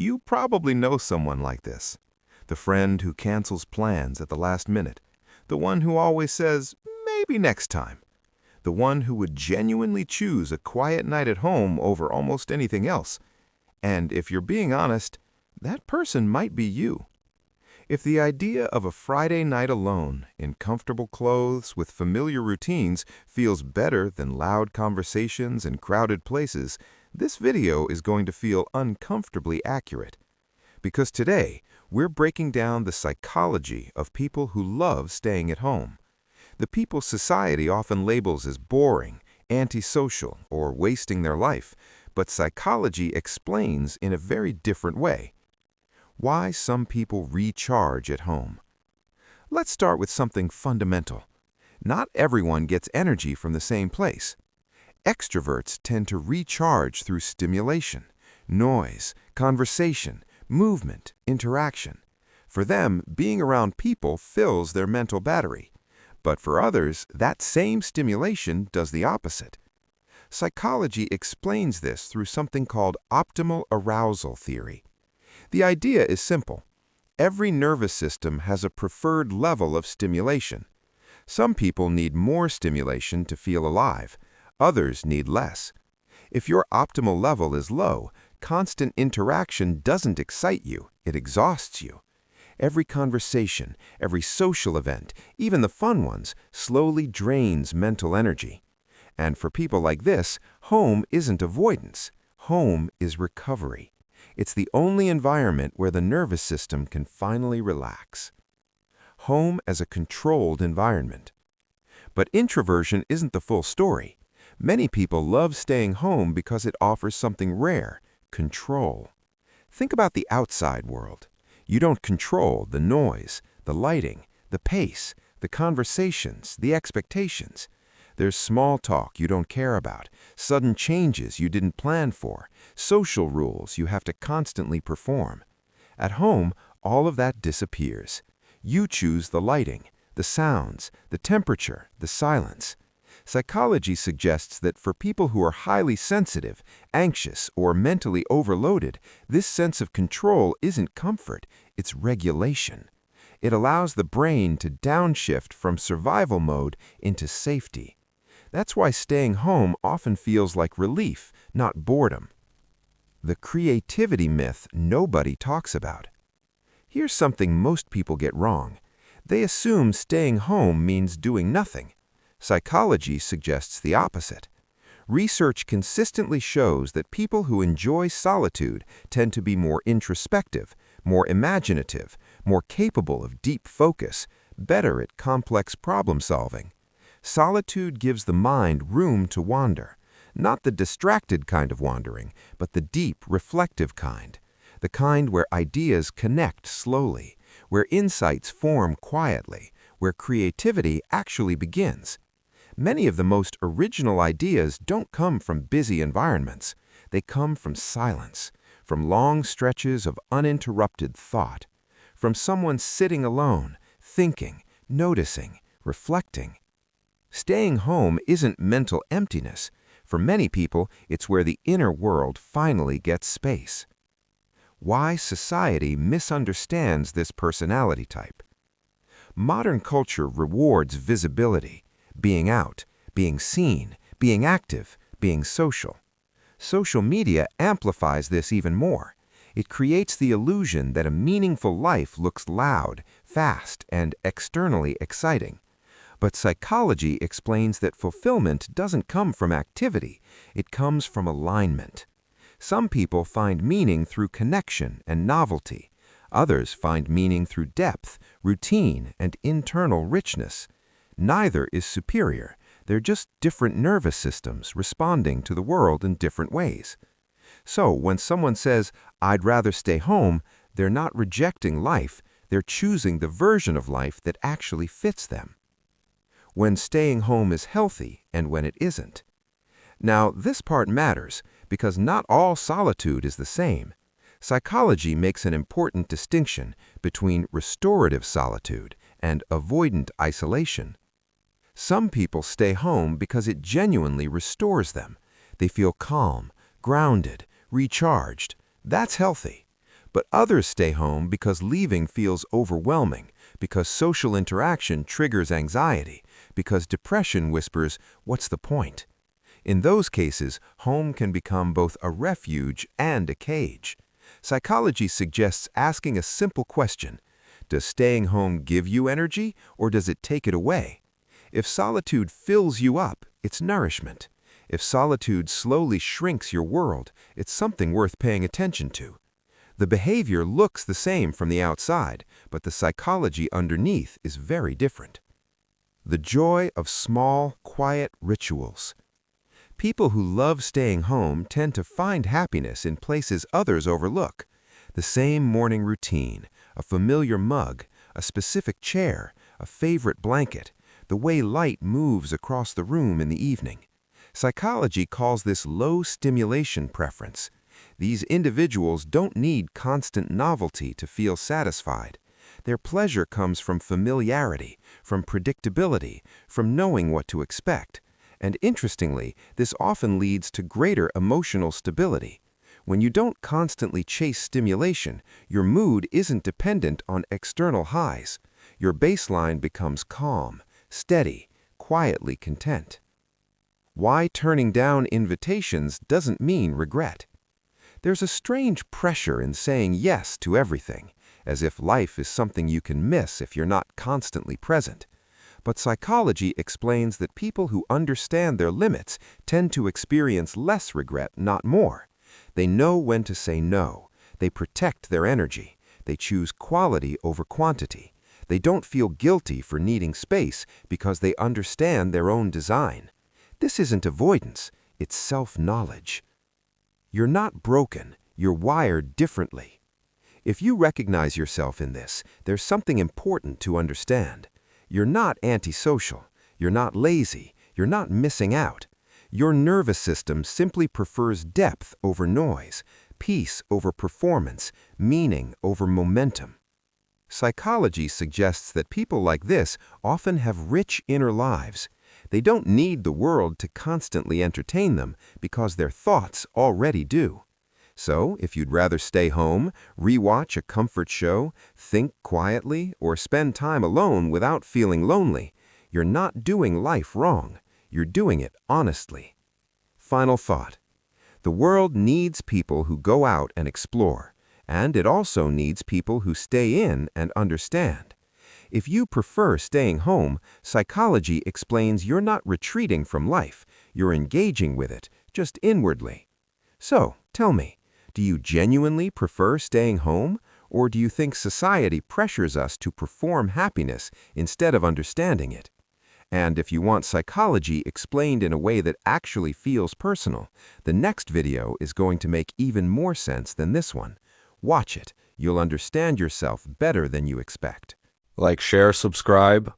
You probably know someone like this. The friend who cancels plans at the last minute. The one who always says, maybe next time. The one who would genuinely choose a quiet night at home over almost anything else. And if you're being honest, that person might be you. If the idea of a Friday night alone, in comfortable clothes with familiar routines, feels better than loud conversations in crowded places, this video is going to feel uncomfortably accurate. Because today, we're breaking down the psychology of people who love staying at home. The people society often labels as boring, antisocial, or wasting their life, but psychology explains in a very different way. Why some people recharge at home. Let's start with something fundamental. Not everyone gets energy from the same place. Extroverts tend to recharge through stimulation, noise, conversation, movement, interaction. For them, being around people fills their mental battery. But for others, that same stimulation does the opposite. Psychology explains this through something called Optimal Arousal Theory. The idea is simple. Every nervous system has a preferred level of stimulation. Some people need more stimulation to feel alive. Others need less. If your optimal level is low, constant interaction doesn't excite you, it exhausts you. Every conversation, every social event, even the fun ones, slowly drains mental energy. And for people like this, home isn't avoidance. Home is recovery. It's the only environment where the nervous system can finally relax. Home as a controlled environment. But introversion isn't the full story. Many people love staying home because it offers something rare, control. Think about the outside world. You don't control the noise, the lighting, the pace, the conversations, the expectations. There's small talk you don't care about, sudden changes you didn't plan for, social rules you have to constantly perform. At home, all of that disappears. You choose the lighting, the sounds, the temperature, the silence. Psychology suggests that for people who are highly sensitive, anxious, or mentally overloaded, this sense of control isn't comfort, it's regulation. It allows the brain to downshift from survival mode into safety. That's why staying home often feels like relief, not boredom. The creativity myth nobody talks about. Here's something most people get wrong. They assume staying home means doing nothing. Psychology suggests the opposite. Research consistently shows that people who enjoy solitude tend to be more introspective, more imaginative, more capable of deep focus, better at complex problem solving. Solitude gives the mind room to wander, not the distracted kind of wandering, but the deep, reflective kind, the kind where ideas connect slowly, where insights form quietly, where creativity actually begins. Many of the most original ideas don't come from busy environments. They come from silence, from long stretches of uninterrupted thought, from someone sitting alone, thinking, noticing, reflecting. Staying home isn't mental emptiness. For many people, it's where the inner world finally gets space. Why society misunderstands this personality type. Modern culture rewards visibility, being out, being seen, being active, being social. Social media amplifies this even more. It creates the illusion that a meaningful life looks loud, fast, and externally exciting. But psychology explains that fulfillment doesn't come from activity, it comes from alignment. Some people find meaning through connection and novelty. Others find meaning through depth, routine, and internal richness. Neither is superior. They're just different nervous systems responding to the world in different ways. So when someone says, "I'd rather stay home," they're not rejecting life, they're choosing the version of life that actually fits them. When staying home is healthy and when it isn't. Now, this part matters because not all solitude is the same. Psychology makes an important distinction between restorative solitude and avoidant isolation. Some people stay home because it genuinely restores them. They feel calm, grounded, recharged. That's healthy. But others stay home because leaving feels overwhelming, because social interaction triggers anxiety, because depression whispers, "What's the point?" In those cases, home can become both a refuge and a cage. Psychology suggests asking a simple question: does staying home give you energy, or does it take it away? If solitude fills you up, it's nourishment. If solitude slowly shrinks your world, it's something worth paying attention to. The behavior looks the same from the outside, but the psychology underneath is very different. The joy of small, quiet rituals. People who love staying home tend to find happiness in places others overlook. The same morning routine, a familiar mug, a specific chair, a favorite blanket, the way light moves across the room in the evening. Psychology calls this low-stimulation preference. These individuals don't need constant novelty to feel satisfied. Their pleasure comes from familiarity, from predictability, from knowing what to expect. And interestingly, this often leads to greater emotional stability. When you don't constantly chase stimulation, your mood isn't dependent on external highs. Your baseline becomes calm, steady, quietly content. Why turning down invitations doesn't mean regret. There's a strange pressure in saying yes to everything, as if life is something you can miss if you're not constantly present. But psychology explains that people who understand their limits tend to experience less regret, not more. They know when to say no. They protect their energy. They choose quality over quantity. They don't feel guilty for needing space because they understand their own design. This isn't avoidance, it's self-knowledge. You're not broken, you're wired differently. If you recognize yourself in this, there's something important to understand. You're not antisocial, you're not lazy, you're not missing out. Your nervous system simply prefers depth over noise, peace over performance, meaning over momentum. Psychology suggests that people like this often have rich inner lives. They don't need the world to constantly entertain them because their thoughts already do. So, if you'd rather stay home, rewatch a comfort show, think quietly, or spend time alone without feeling lonely, you're not doing life wrong. You're doing it honestly. Final thought. The world needs people who go out and explore, and it also needs people who stay in and understand. If you prefer staying home, psychology explains you're not retreating from life, you're engaging with it, just inwardly. So, tell me, do you genuinely prefer staying home, or do you think society pressures us to perform happiness instead of understanding it? And if you want psychology explained in a way that actually feels personal, the next video is going to make even more sense than this one. Watch it. You'll understand yourself better than you expect. Like, share, subscribe.